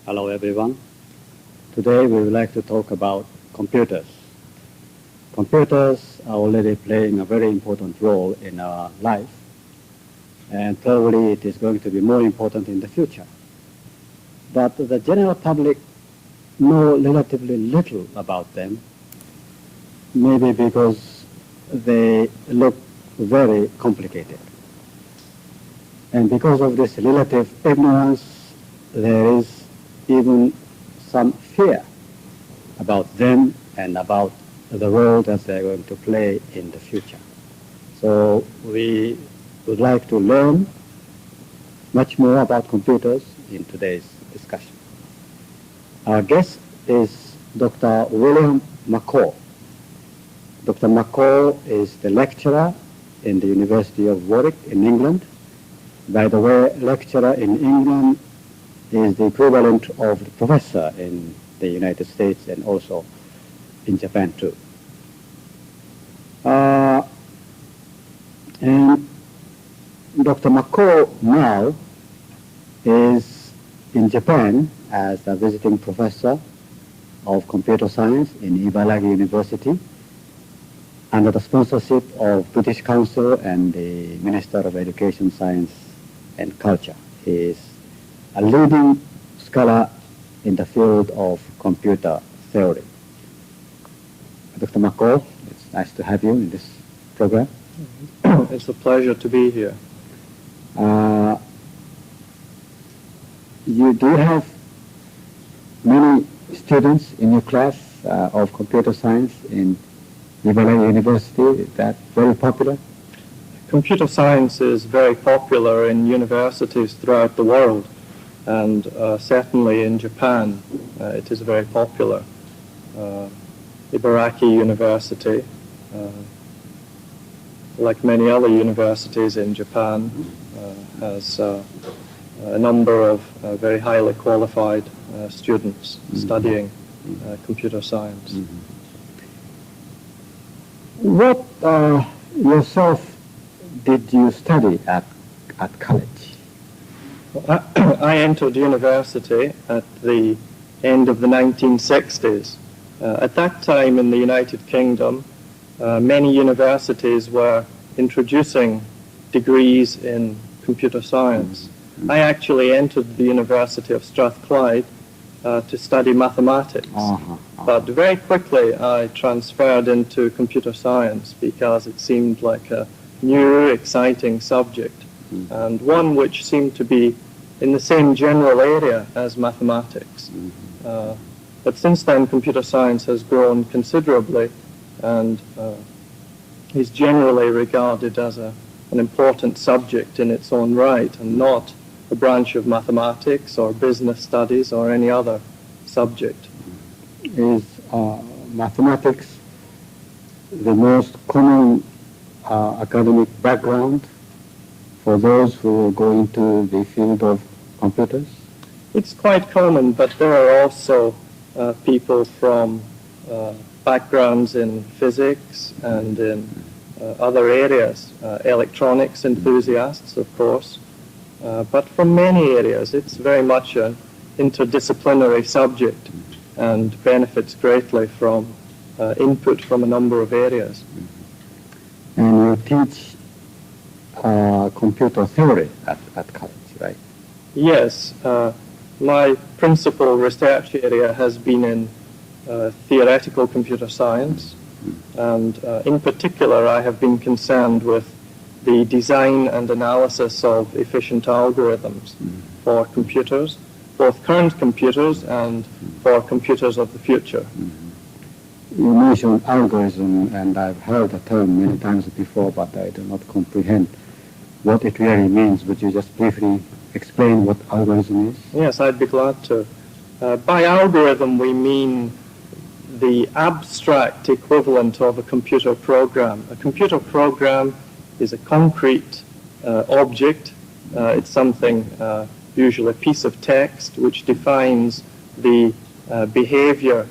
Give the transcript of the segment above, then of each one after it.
Hello everyone. Today we would like to talk about computers. Computers are already playing a very important role in our life, and probably it is going to be more important in the future. But the general public know relatively little about them, maybe because they look very complicated. And because of this relative ignorance, there is even some fear about them and about the role that they're going to play in the future. So we would like to learn much more about computers in today's discussion. Our guest is Dr. William McColl. Dr. McColl is the lecturer in the University of Warwick in England. By the way, lecturer in England is the equivalent of the professor in the United States and also in Japan too. And Dr. McColl now is in Japan as a visiting professor of computer science in茨城University under the sponsorship of British Council and the Minister of Education, Science and Culture. He is a leading scholar in the field of computer theory. Dr. McColl, it's nice to have you in this program. It's a pleasure to be here. Do you have many students in your class of computer science in茨城University? Is that very popular? Computer science is very popular in universities throughout the world, and certainly in Japan it is very popular. Ibaraki University, like many other universities in Japan, has a number of very highly qualified students studying computer science. What yourself did you study at college? I entered university at the end of the 1960s. At that time in the United Kingdom, many universities were introducing degrees in computer science. I actually entered the University of Strathclyde to study mathematics. But very quickly I transferred into computer science because it seemed like a new, exciting subject, and one which seemed to be in the same general area as mathematics. But since then, computer science has grown considerably and is generally regarded as an important subject in its own right, and not a branch of mathematics or business studies or any other subject. Is mathematics the most common academic background for those who go into the field of computers? It's quite common, but there are also people from backgrounds in physics and in other areas, electronics enthusiasts, of course, but from many areas. It's very much an interdisciplinary subject and benefits greatly from input from a number of areas. And you teach computer theory at college, right? Yes. My principal research area has been in theoretical computer science, and in particular I have been concerned with the design and analysis of efficient algorithms for computers, both current computers and for computers of the future. You mentioned algorithm, and I've heard the term many times before, but I do not comprehend what it really means. Would you just briefly explain what algorithm is? Yes, I'd be glad to. By algorithm we mean the abstract equivalent of a computer program. A computer program is a concrete object. It's something, usually a piece of text, which defines the behavior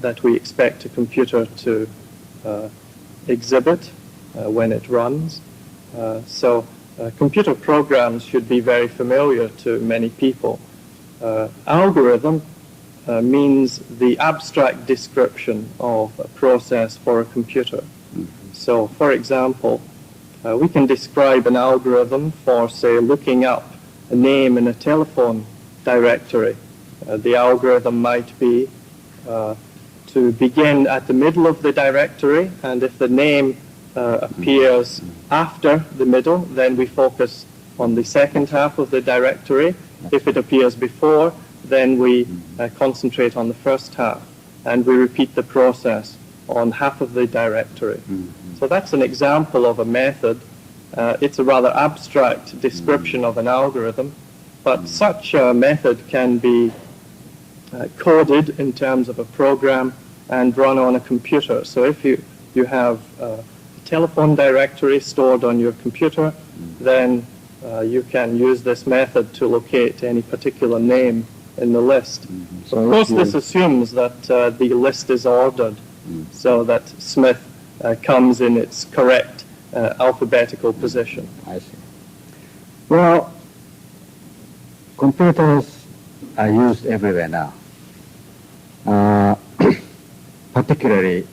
that we expect a computer to exhibit when it runs. So computer programs should be very familiar to many people. Algorithm means the abstract description of a process for a computer. So, for example, we can describe an algorithm for, say, looking up a name in a telephone directory. The algorithm might be to begin at the middle of the directory, and if the name appears after the middle, then we focus on the second half of the directory. If it appears before, then we concentrate on the first half, and we repeat the process on half of the directory. So that's an example of a method. It's a rather abstract description of an algorithm, but such a method can be coded in terms of a program and run on a computer. So if you have a telephone directory stored on your computer, then you can use this method to locate any particular name in the list. So of course, this assumes that the list is ordered so that Smith comes in its correct alphabetical position. I see. Well, computers are used everywhere now, particularly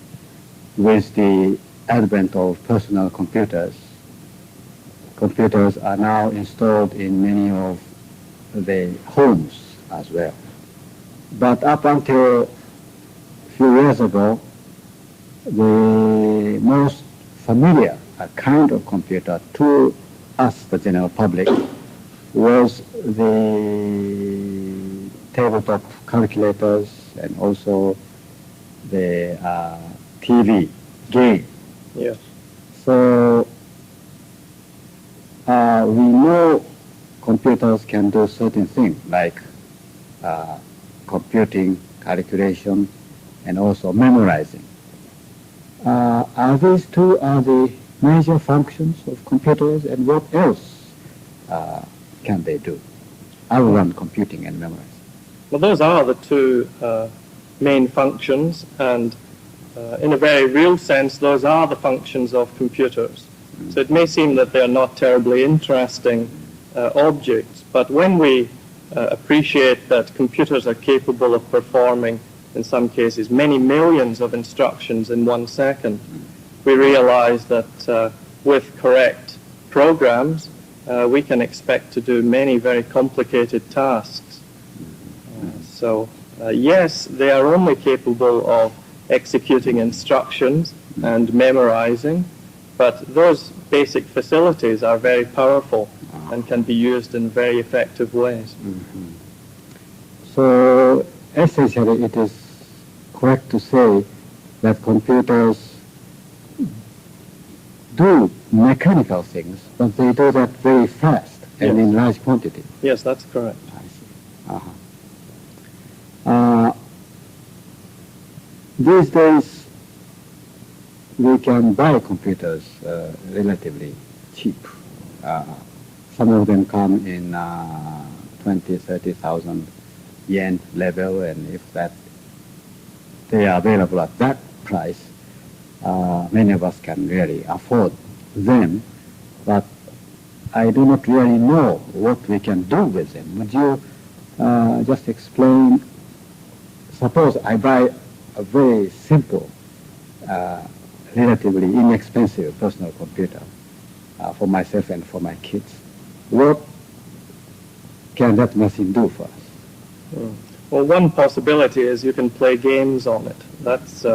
with the advent of personal computers. Computers are now installed in many of the homes as well. But up until a few years ago, the most familiar kind of computer to us, the general public, was the tabletop calculators and also the TV game. Yes. So we know computers can do certain things like computing, calculation, and also memorizing. Are these two the major functions of computers, and what else can they do other than computing and memorizing? Well, those are the two main functions, and in a very real sense, those are the functions of computers. So it may seem that they're not terribly interesting objects, but when we appreciate that computers are capable of performing, in some cases, many millions of instructions in 1 second, we realize that with correct programs, we can expect to do many very complicated tasks. So yes, they are only capable of executing instructions and memorizing, but those basic facilities are very powerful and can be used in very effective ways. So essentially it is correct to say that computers do mechanical things, but they do that very fast and Yes. in large quantity. Yes, that's correct. I see. These days, we can buy computers relatively cheap. Some of them come in 20, 30,000 yen level, and if that they are available at that price, many of us can really afford them. But I do not really know what we can do with them. Would you just explain? Suppose I buy a very simple, relatively inexpensive personal computer for myself and for my kids. What can that machine do for us? Well, one possibility is you can play games on it. That's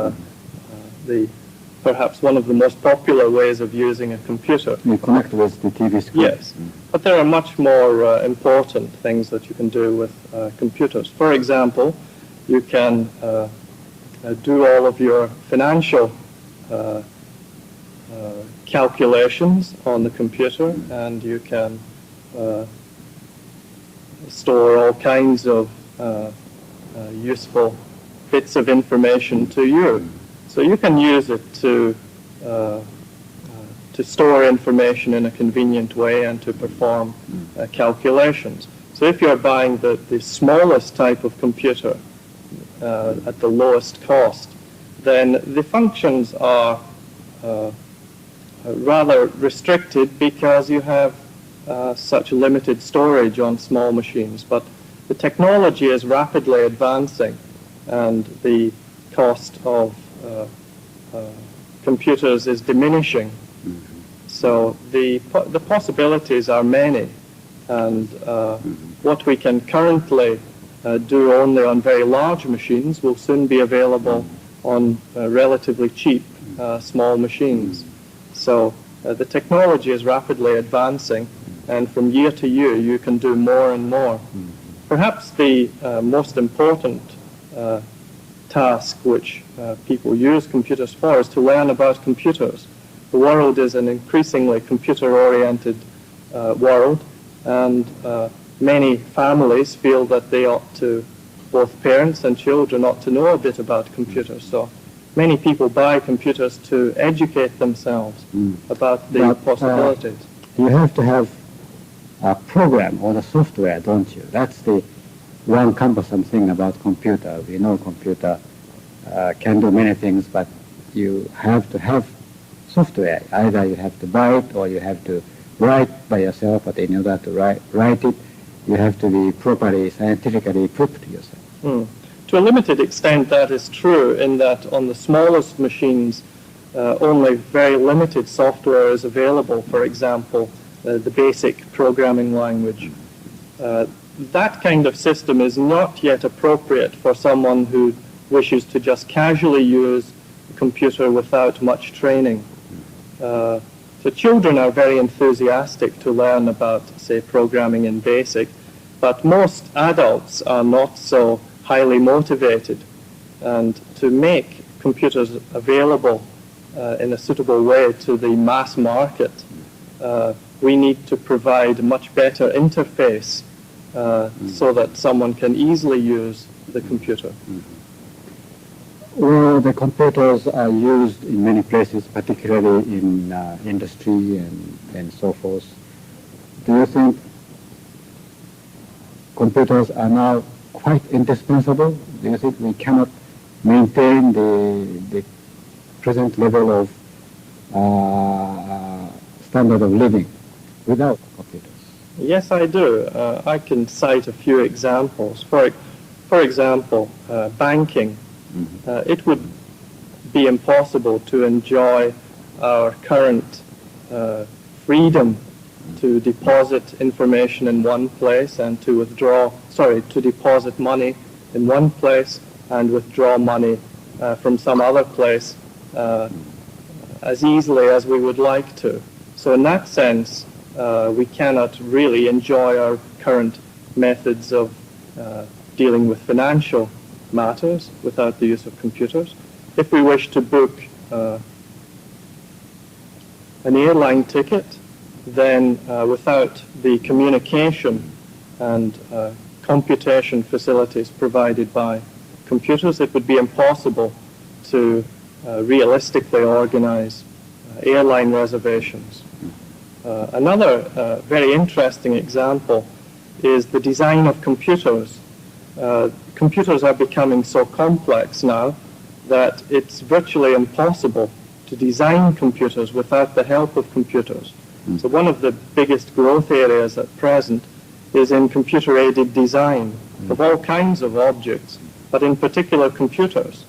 perhaps one of the most popular ways of using a computer. You connect with the TV screen. Yes, but there are much more important things that you can do with computers. For example, you can do all of your financial calculations on the computer, and you can store all kinds of useful bits of information to you. So you can use it to store information in a convenient way and to perform calculations. So if you're buying the smallest type of computer at the lowest cost, then the functions are rather restricted because you have such limited storage on small machines. But the technology is rapidly advancing, and the cost of computers is diminishing. So the possibilities are many, and what we can currently do only on very large machines will soon be available on relatively cheap small machines. So the technology is rapidly advancing, and from year to year you can do more and more. Perhaps the most important task which people use computers for is to learn about computers. The world is an increasingly computer-oriented world, and many families feel that they ought to, both parents and children ought to know a bit about computers. So many people buy computers to educate themselves about the possibilities. You have to have a program or the software, don't you? That's the one cumbersome thing about computer. We know computer can do many things, but you have to have software. Either you have to buy it or you have to write by yourself, but in order to write it, you have to be properly scientifically equipped yourself. To a limited extent, that is true, in that on the smallest machines, only very limited software is available. For example, the basic programming language. That kind of system is not yet appropriate for someone who wishes to just casually use a computer without much training. So children are very enthusiastic to learn about, say, programming in BASIC, but most adults are not so highly motivated. And to make computers available in a suitable way to the mass market, we need to provide a much better interface so that someone can easily use the computer. Well, the computers are used in many places, particularly in industry and so forth. Do you think computers are now quite indispensable? Do you think we cannot maintain the present level of standard of living without computers? Yes, I do. I can cite a few examples. For example, banking. It would be impossible to enjoy our current freedom to deposit information in one place and to deposit money in one place and withdraw money from some other place as easily as we would like to. So in that sense, we cannot really enjoy our current methods of dealing with financial matters without the use of computers. If we wish to book an airline ticket, then without the communication and computation facilities provided by computers, it would be impossible to realistically organize airline reservations. Another very interesting example is the design of computers. Computers are becoming so complex now that it's virtually impossible to design computers without the help of computers. So one of the biggest growth areas at present is in computer-aided design of all kinds of objects, but in particular computers.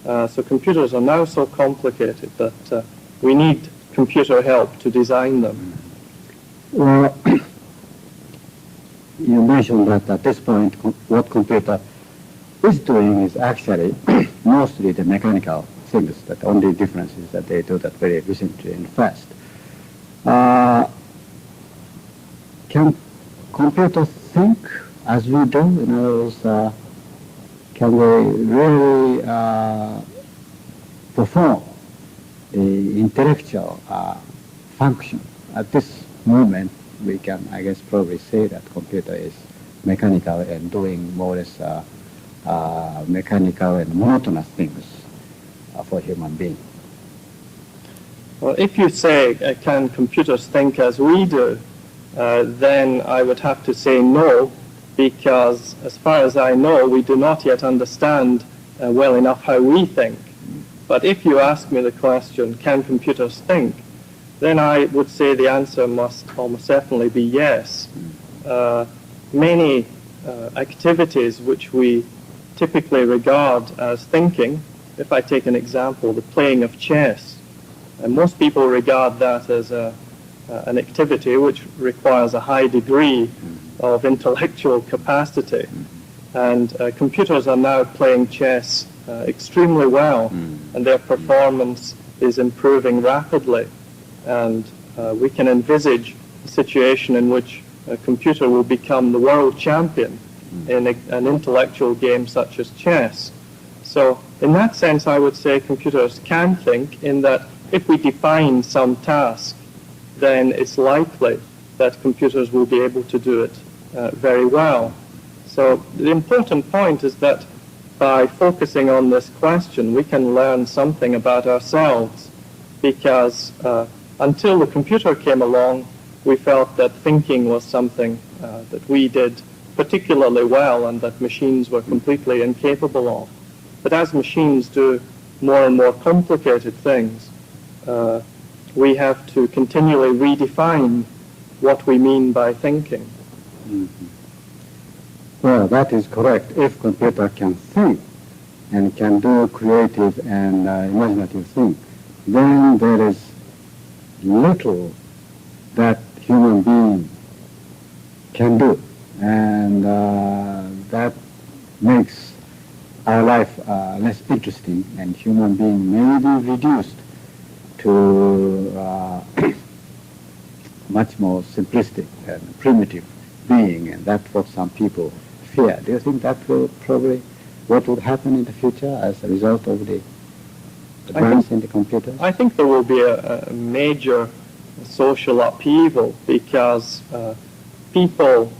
So computers are now so complicated that we need computer help to design them. Well, you mentioned that at this point what computer is doing is actually mostly the mechanical things. That the only difference is that they do that very efficiently and fast. Can computers think as we do? In other words, can they really perform the intellectual function? At this moment, we can, I guess, probably say that computer is mechanical and doing more or less mechanical and monotonous things for human beings. Well, if you say, can computers think as we do, then I would have to say no, because as far as I know, we do not yet understand well enough how we think. But if you ask me the question, can computers think, then I would say the answer must almost certainly be yes. Many activities which we typically regard as thinking. If I take an example, the playing of chess, and most people regard that as an activity which requires a high degree of intellectual capacity. And computers are now playing chess extremely well, and their performance is improving rapidly. And we can envisage a situation in which a computer will become the world champion in an intellectual game such as chess. So in that sense, I would say computers can think, in that if we define some task, then it's likely that computers will be able to do it very well. So the important point is that by focusing on this question, we can learn something about ourselves, because until the computer came along, we felt that thinking was something that we did particularly well and that machines were completely incapable of. But as machines do more and more complicated things, we have to continually redefine what we mean by thinking. Well, that is correct. If computer can think and can do creative and imaginative things, then there is little that human being can do, and that makes our life less interesting, and human being may be reduced to much more simplistic and primitive being, and that's what some people fear. Do you think that will probably what would happen in the future as a result of the advance in the computer? I think there will be a major social upheaval, because people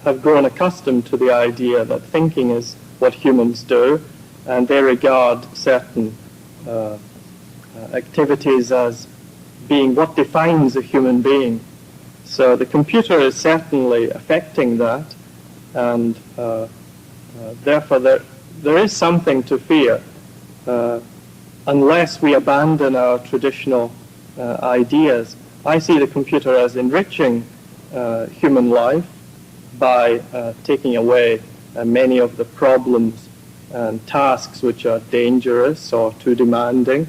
have grown accustomed to the idea that thinking is what humans do, and they regard certain activities as being what defines a human being. So the computer is certainly affecting that, and therefore there is something to fear unless we abandon our traditional ideas. I see the computer as enriching human life by taking away many of the problems and tasks which are dangerous or too demanding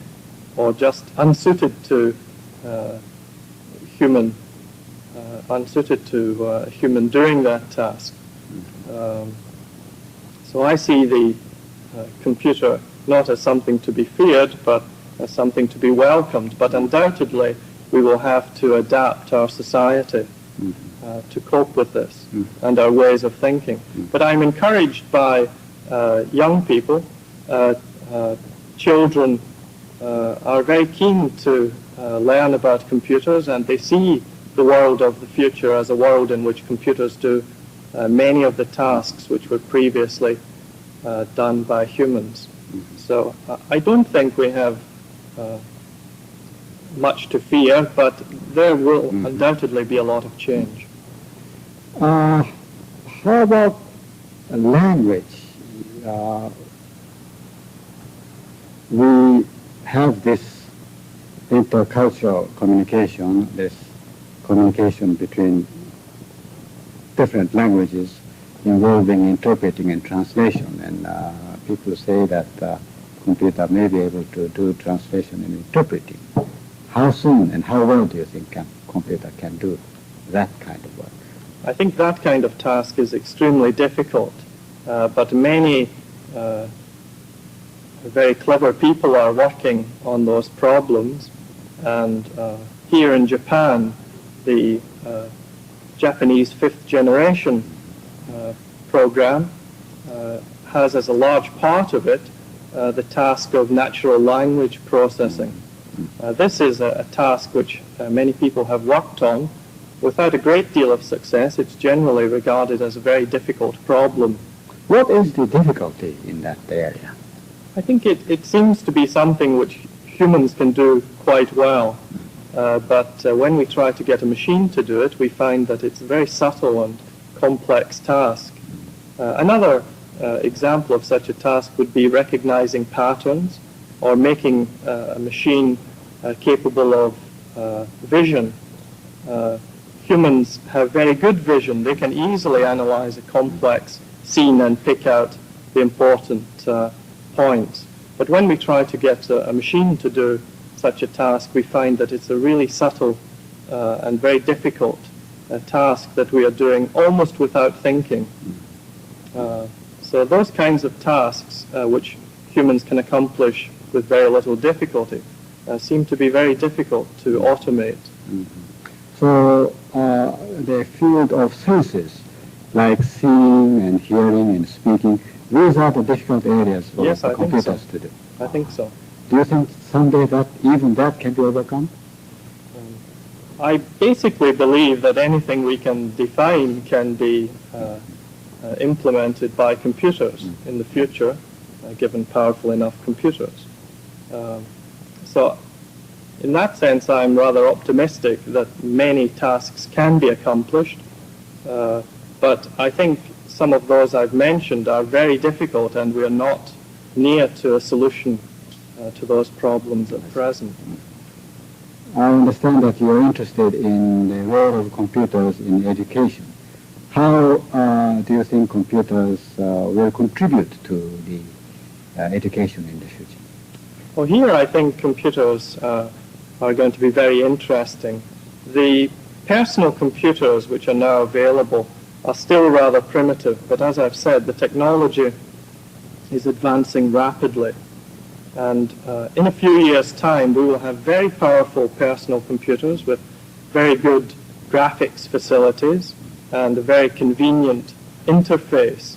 or just unsuited to human doing that task. So I see the computer not as something to be feared, but as something to be welcomed. But undoubtedly, we will have to adapt our society to cope with this and our ways of thinking. But I'm encouraged by young people. Children are very keen to learn about computers, and they see the world of the future as a world in which computers do many of the tasks which were previously done by humans. So I don't think we have much to fear, but there will undoubtedly be a lot of change. How about language? We have this intercultural communication, this communication between different languages involving interpreting and translation, and people say that computer may be able to do translation and interpreting. How soon and how well do you think computer can do that kind of work? I think that kind of task is extremely difficult, but many very clever people are working on those problems, and here in Japan, the Japanese fifth generation program has as a large part of it the task of natural language processing. This is a task which many people have worked on without a great deal of success. It's generally regarded as a very difficult problem. What is the difficulty in that area? I think it seems to be something which humans can do quite well, but when we try to get a machine to do it, we find that it's a very subtle and complex task. Another example of such a task would be recognizing patterns or making a machine capable of vision. humans have very good vision. They can easily analyze a complex scene and pick out the important points. But when we try to get a machine to do such a task, we find that it's a really subtle and very difficult task that we are doing almost without thinking. So those kinds of tasks which humans can accomplish with very little difficulty seem to be very difficult to automate. Mm-hmm. So the field of senses, like seeing and hearing and speaking, these are the difficult areas for the computers to do. I think so. Do you think someday that even that can be overcome? I basically believe that anything we can define can be implemented by computers in the future, given powerful enough computers. So in that sense, I'm rather optimistic that many tasks can be accomplished, but I think some of those I've mentioned are very difficult, and we are not near to a solution to those problems at present. I understand that you're interested in the role of computers in education. How do you think computers will contribute to the education in the future? Well, here I think computers are going to be very interesting. The personal computers which are now available are still rather primitive, but as I've said, the technology is advancing rapidly. And in a few years' time, we will have very powerful personal computers with very good graphics facilities and a very convenient interface.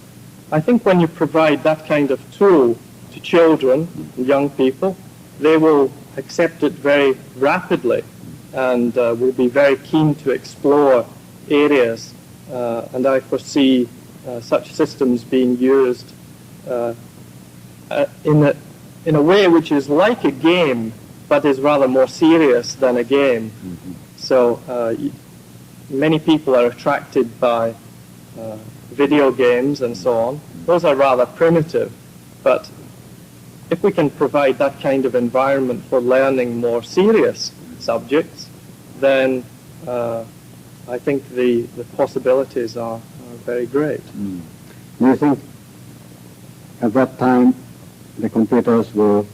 I think when you provide that kind of tool to children, young people, they will accept it very rapidly and will be very keen to explore areas. And I foresee such systems being used in a way which is like a game, but is rather more serious than a game. Mm-hmm. So many people are attracted by video games and so on. Those are rather primitive, but if we can provide that kind of environment for learning more serious subjects, then I think the possibilities are very great. Mm. Do you think at that time the computers will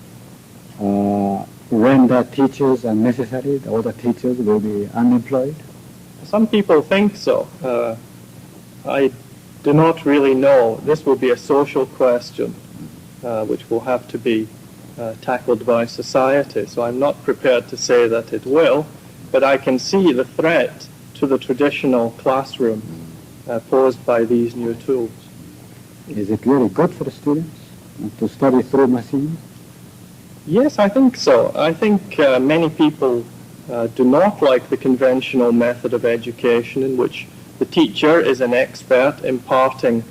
render teachers unnecessary, all the teachers will be unemployed? Some people think so. I do not really know. This will be a social question which will have to be tackled by society. So I'm not prepared to say that it will, but I can see the threat to the traditional classroom posed by these new tools. Is it really good for the students to study through machines? Yes, I think so. I think many people do not like the conventional method of education in which the teacher is an expert imparting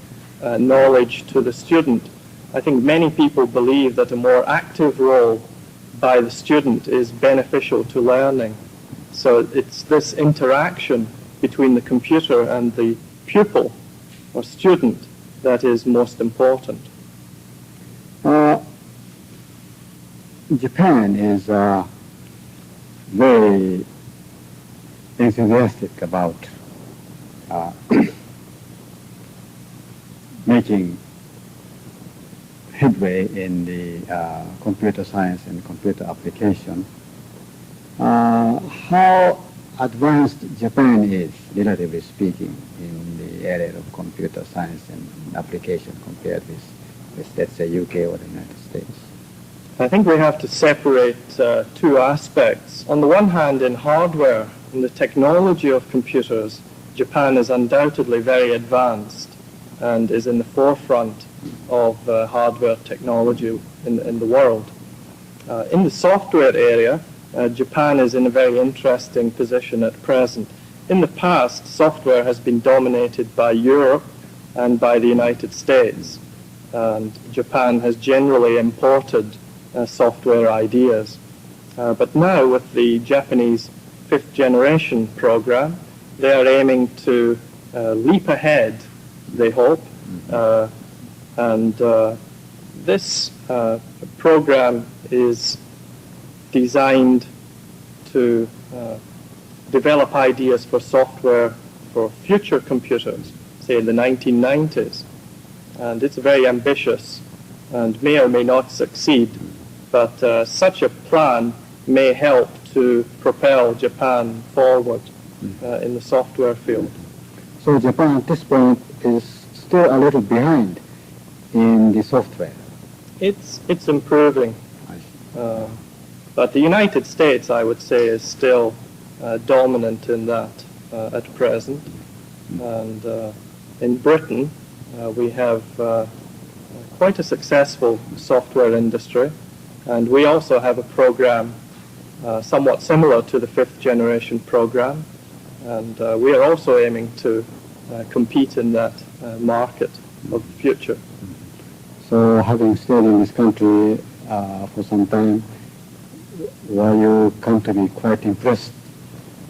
knowledge to the student. I think many people believe that a more active role by the student is beneficial to learning. So it's this interaction between the computer and the pupil or student that is most important. Japan is very enthusiastic about making headway in the computer science and computer application. How advanced Japan is, relatively speaking, in the area of computer science and application compared with, let's say, UK or the United States? I think we have to separate two aspects. On the one hand, in hardware, in the technology of computers, Japan is undoubtedly very advanced and is in the forefront of hardware technology in the world. In the software area, Japan is in a very interesting position at present. In the past, software has been dominated by Europe and by the United States, and Japan has generally imported software ideas. But now with the Japanese fifth generation program, they are aiming to leap ahead, they hope, and this program is designed to develop ideas for software for future computers, say in the 1990s. And it's very ambitious and may or may not succeed, but such a plan may help to propel Japan forward in the software field. So Japan at this point is still a little behind in the software. It's improving. But the United States, I would say, is still dominant in that at present. And in Britain, we have quite a successful software industry, and we also have a program somewhat similar to the fifth generation program, and we are also aiming to compete in that market of the future. So having stayed in this country for some time, were you come to be quite impressed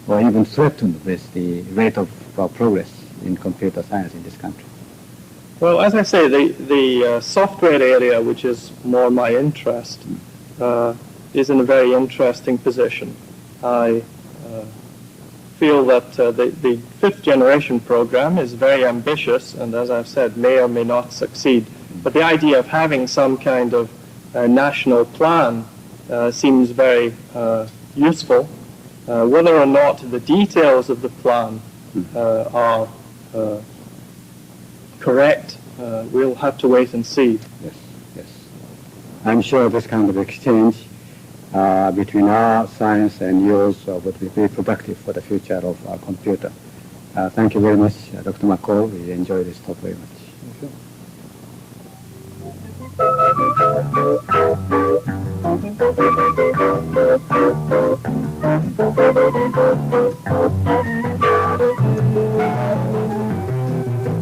or even threatened with the rate of progress in computer science in this country? Well, as I say, the software area, which is more my interest, is in a very interesting position. I feel that the fifth generation program is very ambitious and, as I've said, may or may not succeed. But the idea of having some kind of national plan seems very useful. Whether or not the details of the plan are correct, we'll have to wait and see. Yes, yes. I'm sure this kind of exchange between our science and yours would be very productive for the future of our computer. Thank you very much, Dr. McColl. We enjoyed this talk very much. Thank you.